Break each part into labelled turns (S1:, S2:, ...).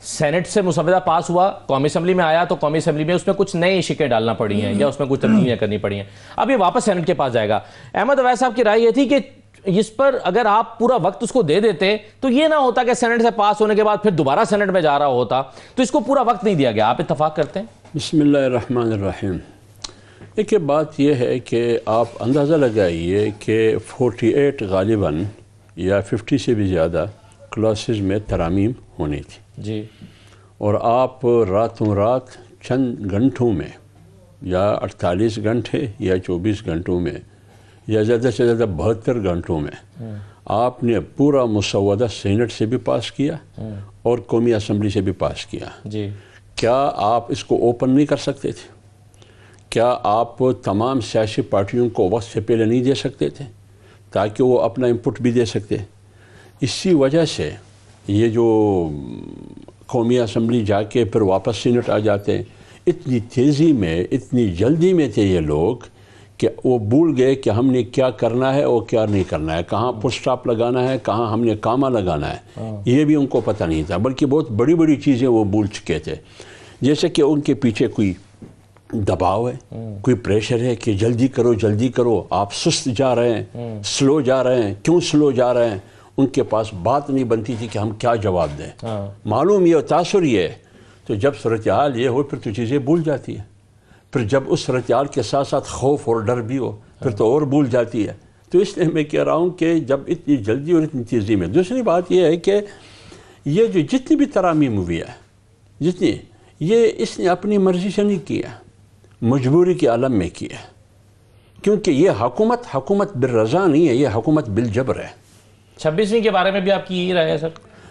S1: Saint سے مسودہ پاس ہوا، قومی اسمبلی میں آیا تو قومی اسمبلی میں اس میں کچھ نئے شکیں ڈالنا پڑی ہیں یا اس میں کچھ تبدیلیاں کرنی پڑی ہیں، اب یہ واپس سینٹ کے پاس جائے گا۔ احمد اویس صاحب کی رائے یہ تھی کہ اس پر اگر آپ پورا وقت اس کو دے دیتے تو یہ نہ ہوتا کہ سینٹ سے پاس ہونے کے بعد پھر دوبارہ سینٹ میں جا رہا ہوتا، تو اس کو پورا وقت نہیں دیا گیا۔ آپ اتفاق کرتے ہیں؟
S2: بسم اللہ الرحمن الرحیم۔ ایک بات یہ ہے کہ آپ اندازہ لگائیے کہ 48 غالباً یا 50 سے بھی زیادہ کلاسز میں ترامیم ہونی تھی
S1: جی،
S2: اور آپ راتوں رات چند گھنٹوں میں یا 48 گھنٹے یا 24 گھنٹوں میں یا زیادہ سے زیادہ 72 گھنٹوں میں آپ نے پورا مسودہ سینٹ سے بھی پاس کیا اور قومی اسمبلی سے بھی پاس کیا۔
S1: جی،
S2: کیا آپ اس کو اوپن نہیں کر سکتے تھے؟ کیا آپ تمام سیاسی پارٹیوں کو وقت سے پہلے نہیں دے سکتے تھے تاکہ وہ اپنا انپٹ بھی دے سکتے؟ اسی وجہ سے یہ جو قومی اسمبلی جا کے پھر واپس سینٹ آ جاتے، اتنی تیزی میں اتنی جلدی میں تھے یہ لوگ کہ وہ بھول گئے کہ ہم نے کیا کرنا ہے اور کیا نہیں کرنا ہے، کہاں فل سٹاپ لگانا ہے، کہاں ہم نے کامہ لگانا ہے، یہ بھی ان کو پتہ نہیں تھا، بلکہ بہت بڑی بڑی چیزیں وہ بھول چکے تھے، جیسے کہ ان کے پیچھے کوئی دباؤ ہے، کوئی پریشر ہے کہ جلدی کرو، آپ سست جا رہے ہیں، سلو جا رہے ہیں، کیوں سلو جا رہے ہیں؟ ان کے پاس بات نہیں بنتی تھی کہ ہم کیا جواب دیں۔ معلوم یہ تاثر یہ ہے، تو جب صورتحال یہ ہو پھر تو چیزیں بھول جاتی ہیں، پھر جب اس صورتحال کے ساتھ ساتھ خوف اور ڈر بھی ہو پھر تو اور بھول جاتی ہے۔ تو اس لیے میں کہہ رہا ہوں کہ جب اتنی جلدی اور اتنی تیزی میں، دوسری بات یہ ہے کہ یہ جو جتنی بھی ترامیم ہوئی ہے، یہ اس نے اپنی مرضی سے نہیں کیا، مجبوری کے عالم میں کیا، کیونکہ یہ حکومت بالرضا نہیں ہے، یہ حکومت بالجبر ہے۔
S1: 26ویں کے بارے میں بھی آپ کی یہی رائے ہے سر؟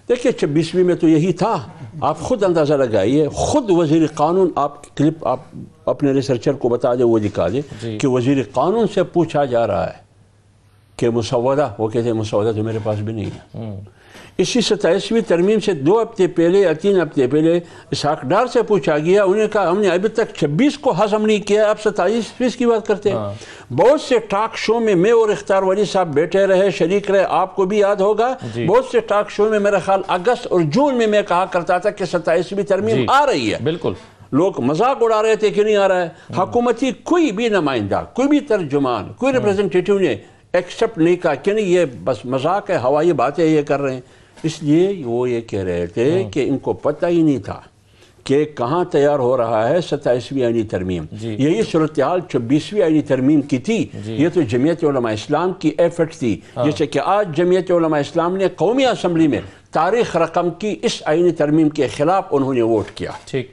S2: دیکھیے 26ویں میں تو یہی تھا، آپ خود اندازہ لگائیے، خود وزیر قانون، آپ کلپ آپ اپنے ریسرچر کو بتا دیں، وہ دکھا دیں کہ وزیر قانون سے پوچھا جا رہا ہے کہ مسودہ، وہ کہتے ہیں مسودہ تو میرے پاس بھی نہیں ہے۔ اسی 27ویں ترمیم سے 2 ہفتے پہلے یا 3 ہفتے پہلے اسحاق ڈار سے پوچھا گیا، انہوں نے کہا ہم نے ابھی تک 26 کو ہضم نہیں کیا، اب 27 کی بات کرتے ہیں۔ بہت سے ٹاک شو میں اور اختیار ولی صاحب بیٹھے رہے، شریک رہے، آپ کو بھی یاد ہوگا، بہت سے ٹاک شو میں میرا خیال اگست اور جون میں کہا کرتا تھا کہ 27ویں ترمیم آ رہی ہے۔
S1: بالکل،
S2: لوگ مذاق اڑا رہے تھے کہ نہیں آ رہا ہے۔ حکومتی کوئی بھی نمائندہ، کوئی بھی ترجمان، کوئی ریپریزنٹیٹیو نے ایکسپٹ نہیں کہا کہ نہیں، یہ بس مذاق ہے، ہوائی باتیں یہ کر رہے ہیں۔ اس لیے وہ یہ کہہ رہے تھے کہ ان کو پتہ ہی نہیں تھا کہ کہاں تیار ہو رہا ہے 27ویں آئینی ترمیم۔ یہی صورتحال 26ویں آئینی ترمیم کی تھی، یہ تو جمعیت علماء اسلام کی ایفرٹ تھی، جیسے کہ آج جمعیت علماء اسلام نے قومی اسمبلی میں تاریخ رقم کی اس آئینی ترمیم کے خلاف انہوں نے ووٹ کیا۔
S1: ٹھیک،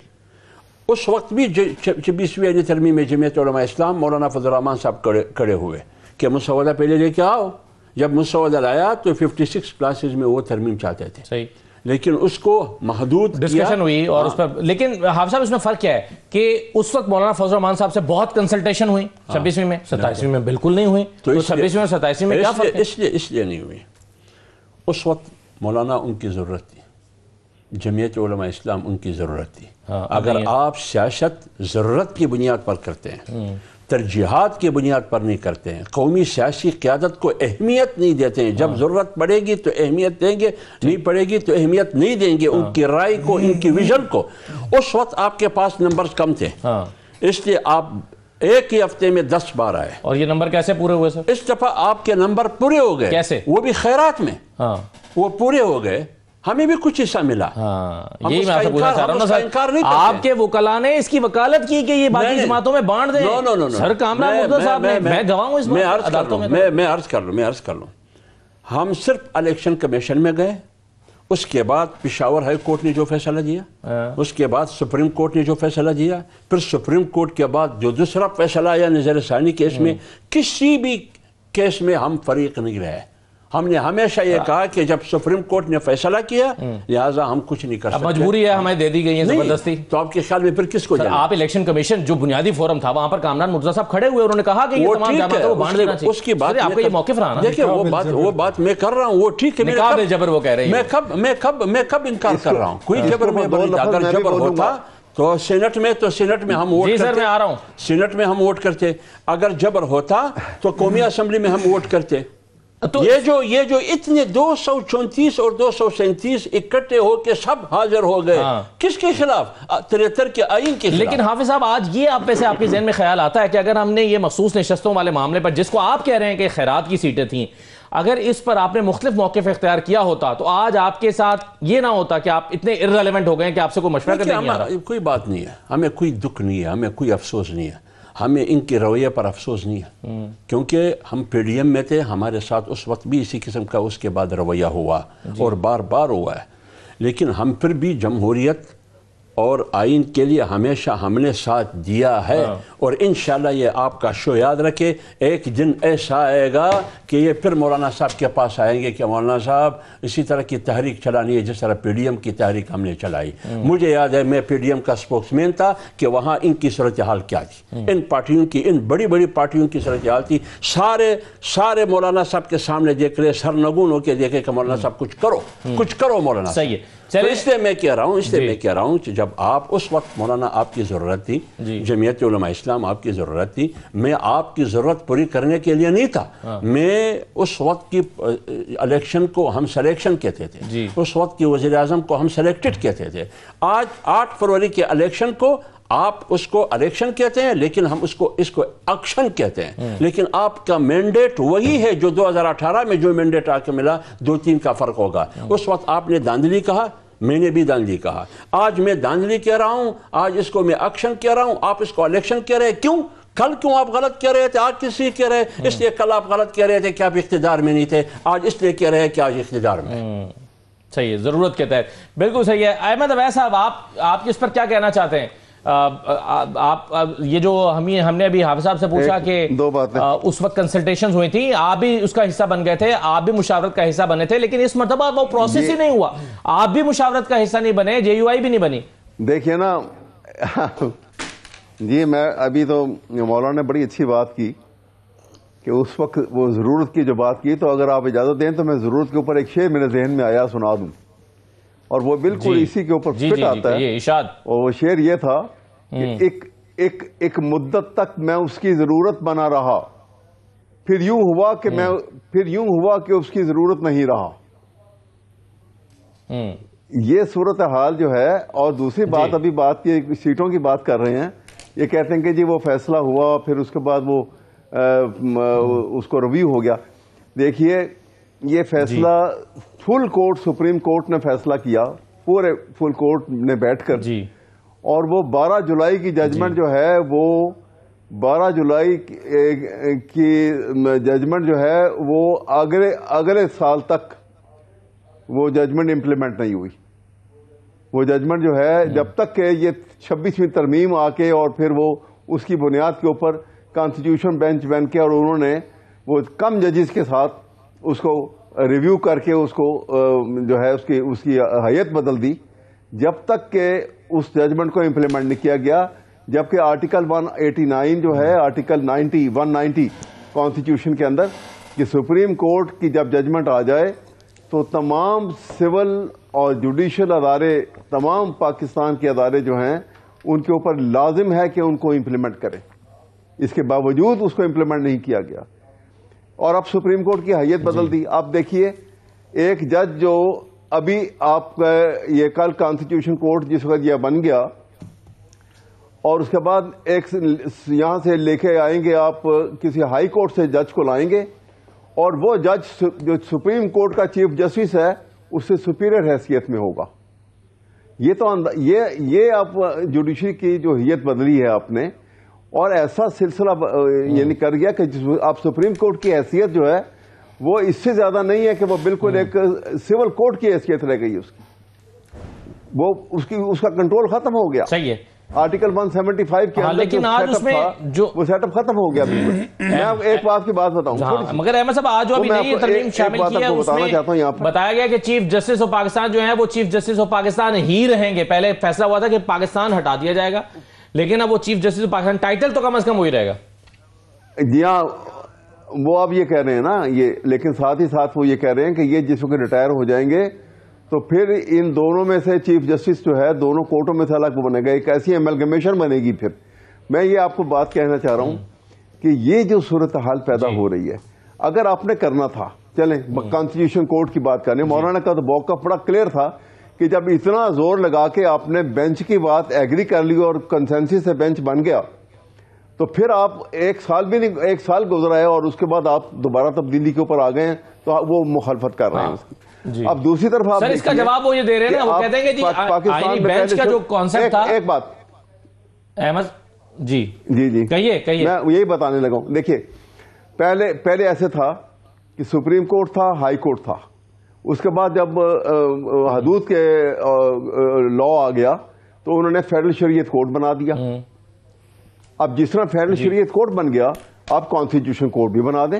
S2: اس وقت بھی 26ویں آئینی ترمیم میں جمعیت علماء اسلام مولانا فضل الرحمان صاحب کھڑے ہوئے کہ مسودہ پہلے لے کے آؤ۔ جب مسودہ لایا تو 56 کلاسز میں وہ ترمیم چاہتے تھے،
S1: صحیح،
S2: لیکن اس کو محدود
S1: ڈسکشن ہوئی اور اس پر، لیکن حافظ صاحب اس میں فرق کیا ہے کہ اس وقت مولانا فضل الرحمان صاحب سے بہت کنسلٹیشن ہوئی 26ویں میں، 27ویں میں بالکل نہیں ہوئی، تو 26ویں اور 27ویں میں کیا فرق ہے؟
S2: اس لیے نہیں ہوئی، اس وقت مولانا ان کی ضرورت تھی، جمعیت علماء اسلام ان کی ضرورت تھی۔ اگر آپ سیاست ضرورت کی بنیاد پر کرتے ہیں، ترجیحات کی بنیاد پر نہیں کرتے ہیں، قومی سیاسی قیادت کو اہمیت نہیں دیتے ہیں، جب ضرورت پڑے گی تو اہمیت دیں گے، نہیں پڑے گی تو اہمیت نہیں دیں گے، ان کی رائے کو، ان کی ویژن کو، اس وقت آپ کے پاس نمبرز کم تھے، اس لیے آپ ایک ہی ہفتے میں 10 بار آئے۔
S1: اور یہ نمبر کیسے پورے ہوئے سر؟
S2: اس دفعہ آپ کے نمبر پورے ہو گئے۔
S1: کیسے؟
S2: وہ بھی خیرات میں، وہ پورے ہو گئے، ہمیں بھی کچھ حصہ ملا۔
S1: یہی میں آپ سے پوچھنا چاہ رہا ہوں نا سر، آپ کے وکلاء نے اس کی وکالت کی کہ یہ باقی جماعتوں میں بانٹ دیں۔ سر کامران مرتضیٰ صاحب نے، میں گواہ ہوں اس بات،
S2: میں عرض کر لوں، ہم صرف الیکشن کمیشن میں گئے، اس کے بعد پشاور ہائی کورٹ نے جو فیصلہ دیا، اس کے بعد سپریم کورٹ نے جو فیصلہ دیا، پھر سپریم کورٹ کے بعد جو دوسرا فیصلہ آیا نظر ثانی کیس میں، کسی بھی کیس میں ہم فریق نہیں رہے۔ ہم نے ہمیشہ یہ کہا کہ جب سپریم کورٹ نے فیصلہ کیا لہٰذا ہم کچھ نہیں کر سکتے،
S1: مجبوری ہے ہمیں دے دی گئی ہے زبردستی۔
S2: تو آپ کے خیال میں پھر کس کو جانا؟
S1: آپ الیکشن کمیشن جو بنیادی فورم تھا وہاں پر کامران مرتضیٰ صاحب کھڑے ہوئے، انہوں نے کہا کہ یہ تمام جماعتوں کو بانٹ دینا چاہیے۔
S2: اس کی بات
S1: آپ کا یہ موقف رہا نا؟
S2: دیکھیں وہ بات میں کر رہا ہوں، وہ ٹھیک ہے،
S1: نکاح بالجبر وہ کہہ رہے ہیں،
S2: میں کب انکار کر رہا ہوں؟ کوئی جبر میں اگر جبر ہوتا تو سینٹ میں ہم ووٹ کرتے،
S1: میں آ رہا ہوں،
S2: سینٹ میں ہم ووٹ کرتے، اگر جبر ہوتا تو قومی اسمبلی میں ہم ووٹ کرتے، یہ جو اتنے 234 اور 237 اکٹھے ہو کے سب حاضر ہو گئے، کس کے خلاف؟ 73 کے آئین کے خلاف۔
S1: لیکن حافظ صاحب آج یہ آپ میں سے آپ کے ذہن میں خیال آتا ہے کہ اگر ہم نے یہ مخصوص نشستوں والے معاملے پر، جس کو آپ کہہ رہے ہیں کہ خیرات کی سیٹیں تھیں، اگر اس پر آپ نے مختلف موقف اختیار کیا ہوتا تو آج آپ کے ساتھ یہ نہ ہوتا کہ آپ اتنے ارریلیونٹ ہو گئے کہ آپ سے کوئی مشورہ کرنے نہیں آ رہا؟
S2: کوئی بات نہیں ہے، ہمیں کوئی دکھ نہیں ہے، ہمیں کوئی افسوس نہیں ہے، ہمیں ان کے رویے پر افسوس نہیں ہے، کیونکہ ہم پی ڈی ایم میں تھے، ہمارے ساتھ اس وقت بھی اسی قسم کا اس کے بعد رویہ ہوا اور بار بار ہوا ہے، لیکن ہم پھر بھی جمہوریت اور آئین کے لیے ہمیشہ ہم نے ساتھ دیا ہے، اور انشاءاللہ یہ آپ کا شو یاد رکھے، ایک دن ایسا آئے گا کہ یہ پھر مولانا صاحب کے پاس آئیں گے کہ مولانا صاحب اسی طرح کی تحریک چلانی ہے جس طرح پی ڈی ایم کی تحریک ہم نے چلائی۔ مجھے یاد ہے میں پی ڈی ایم کا سپوکس مین تھا کہ وہاں ان کی صورتحال کیا تھی، ان پارٹیوں کی، ان بڑی بڑی پارٹیوں کی صورتحال تھی، سارے مولانا صاحب کے سامنے دیکھ رہے، سرنگون ہو کے دیکھے کہ مولانا صاحب کچھ کرو مولانا صاحب۔
S1: صحیح ہے،
S2: تو اس لیے میں کہہ رہا ہوں کہ جب آپ اس وقت مولانا آپ کی ضرورت تھی، جمعیت علماء اسلام آپ کی ضرورت تھی، میں آپ کی ضرورت پوری کرنے کے لیے نہیں تھا، میں اس وقت کی الیکشن کو ہم سلیکشن کہتے تھے، اس وقت کی وزیر اعظم کو ہم سلیکٹڈ کہتے تھے۔ آج 8 فروری کے الیکشن کو آپ اس کو الیکشن کہتے ہیں، لیکن ہم اس کو ایکشن کہتے ہیں، لیکن آپ کا مینڈیٹ وہی ہے جو 2018 میں جو مینڈیٹ آ کے ملا، 2-3 کا فرق ہوگا۔ اس وقت آپ نے داندلی کہا، میں نے بھی داندلی کہا، آج میں داندلی کہہ رہا ہوں، آج اس کو میں ایکشن کہہ رہا ہوں، آپ اس کو الیکشن کہہ رہے ہیں۔ کیوں؟ کل کیوں آپ غلط کہہ رہے تھے، آج کس لیے کہہ رہے ہیں؟ اس لیے کل آپ غلط کہہ رہے تھے کہ آپ اقتدار میں نہیں تھے، آج اس لیے کہہ رہے ہیں کہ آج اقتدار میں ہیں۔
S1: صحیح ہے، ضرورت کے تحت بالکل صحیح ہے۔ احمد اویس صاحب، آپ اس پر کیا کہنا چاہتے ہیں؟ آپ یہ جو ہم نے ابھی حافظ صاحب سے پوچھا کہ اس وقت کنسلٹیشنز ہوئی تھیں، آپ بھی اس کا حصہ بن گئے تھے، آپ بھی مشاورت کا حصہ بنے تھے، لیکن اس مرتبہ وہ پروسیس ہی نہیں ہوا، آپ بھی مشاورت کا حصہ نہیں بنے، جے یو آئی بھی نہیں بنی۔
S3: دیکھیے نا جی، میں ابھی تو مولانا نے بڑی اچھی بات کی کہ اس وقت وہ ضرورت کی جو بات کی، تو اگر آپ اجازت دیں تو میں ضرورت کے اوپر ایک شعر میرے ذہن میں آیا سنا دوں، اور وہ بالکل اسی کے اوپر فٹ آتا ہے۔ اور وہ شعر یہ تھا کہ ایک مدت تک میں اس کی ضرورت بنا رہا، پھر یوں ہوا کہ اس کی ضرورت نہیں رہا۔ یہ صورتحال جو ہے، اور دوسری بات ابھی بات کی سیٹوں کی بات کر رہے ہیں، یہ کہتے ہیں کہ جی وہ فیصلہ ہوا، پھر اس کے بعد وہ اس کو ریویو ہو گیا۔ دیکھیے یہ فیصلہ فل کورٹ، سپریم کورٹ نے فیصلہ کیا، پورے فل کورٹ نے بیٹھ کر، اور وہ 12 جولائی کی ججمنٹ جو ہے، وہ 12 جولائی کی ججمنٹ جو ہے وہ اگلے سال تک وہ ججمنٹ امپلیمنٹ نہیں ہوئی۔ وہ ججمنٹ جو ہے جب تک کہ یہ 26ویں ترمیم آ کے اور پھر وہ اس کی بنیاد کے اوپر کانسٹیٹیوشن بینچ بن کے، اور انہوں نے وہ کم ججز کے ساتھ اس کو ریویو کر کے اس کو جو ہے اس کی حیت بدل دی، جب تک کہ اس ججمنٹ کو امپلیمنٹ نہیں کیا گیا، جبکہ آرٹیکل 189 جو ہے، آرٹیکل 190 کانسٹیٹیوشن کے اندر، کہ سپریم کورٹ کی جب ججمنٹ آ جائے تو تمام سول اور جوڈیشل ادارے، تمام پاکستان کے ادارے جو ہیں، ان کے اوپر لازم ہے کہ ان کو امپلیمنٹ کریں۔ اس کے باوجود اس کو امپلیمنٹ نہیں کیا گیا، اور اب سپریم کورٹ کی حیت بدل دی۔ آپ دیکھیے ایک جج جو ابھی آپ یہ کل کانسٹیٹیوشن کورٹ جس وقت یہ بن گیا، اور اس کے بعد ایک یہاں سے لے کے آئیں گے، آپ کسی ہائی کورٹ سے جج کو لائیں گے، اور وہ جج جو سپریم کورٹ کا چیف جسٹس ہے اس سے سپیریئر حیثیت میں ہوگا۔ یہ تو یہ آپ جوڈیشری کی جو حیت بدلی ہے آپ نے، اور ایسا سلسلہ یعنی کر گیا کہ آپ سپریم کورٹ کی حیثیت جو ہے وہ اس سے زیادہ نہیں ہے، کہ وہ بالکل ایک سول کورٹ کی حیثیت رہ گئی، اس کا کنٹرول ختم ہو گیا۔
S1: صحیح ہے،
S3: آرٹیکل 175 کے اندر
S1: لیکن آج اس میں
S3: وہ سیٹ اپ ختم ہو گیا بالکل۔ میں ایک بات کی بات بتاؤں،
S1: مگر احمد صاحب آج جو ابھی نئی ترمیم شامل کی ہے اس میں بتایا گیا کہ چیف جسٹس آف پاکستان جو ہیں وہ چیف جسٹس آف پاکستان ہی رہیں گے۔ پہلے فیصلہ ہوا تھا کہ پاکستان ہٹا دیا جائے گا، لیکن اب وہ chief justice of Pakistan title تو کم از کم وہی رہے گا۔
S3: جی ہاں، وہ اب یہ کہہ رہے ہیں نا یہ، لیکن ساتھ ہی ساتھ وہ یہ کہہ رہے ہیں کہ یہ جس وقت ریٹائر ہو جائیں گے تو پھر ان دونوں میں سے چیف جسٹس جو ہے دونوں کورٹوں میں سے الگ بنے گا، ایک ایسی ایملگمیشن بنے گی۔ پھر میں یہ آپ کو بات کہنا چاہ رہا ہوں کہ یہ جو صورتحال پیدا ہو رہی ہے، اگر آپ نے کرنا تھا چلیں کانسٹیٹیوشن کورٹ کی بات کریں. مولانا کا تو موقف بڑا کلیئر تھا کہ جب اتنا زور لگا کے آپ نے بینچ کی بات ایگری کر لی اور کنسنسس سے بینچ بن گیا تو پھر آپ ایک سال گزرا ہے اور اس کے بعد آپ دوبارہ تبدیلی کے اوپر آ گئے ہیں تو وہ مخالفت کر رہے ہیں. اب دوسری طرف آپ
S1: اس کا جواب وہ یہ دے رہے ہیں نا, وہ کہتے ہیں کہ جی آئینی بینچ کا جو کانسیپٹ تھا.
S3: ایک بات
S1: احمد جی
S3: کہیے میں یہی بتانے لگا ہوں. دیکھیے پہلے ایسے تھا کہ سپریم کورٹ تھا, ہائی کورٹ تھا, اس کے بعد جب حدود کے لا آ گیا تو انہوں نے فیڈرل شریعت کورٹ بنا دیا. اب جس طرح فیڈرل شریعت کورٹ بن گیا آپ کانسٹیٹیوشن کورٹ بھی بنا دیں.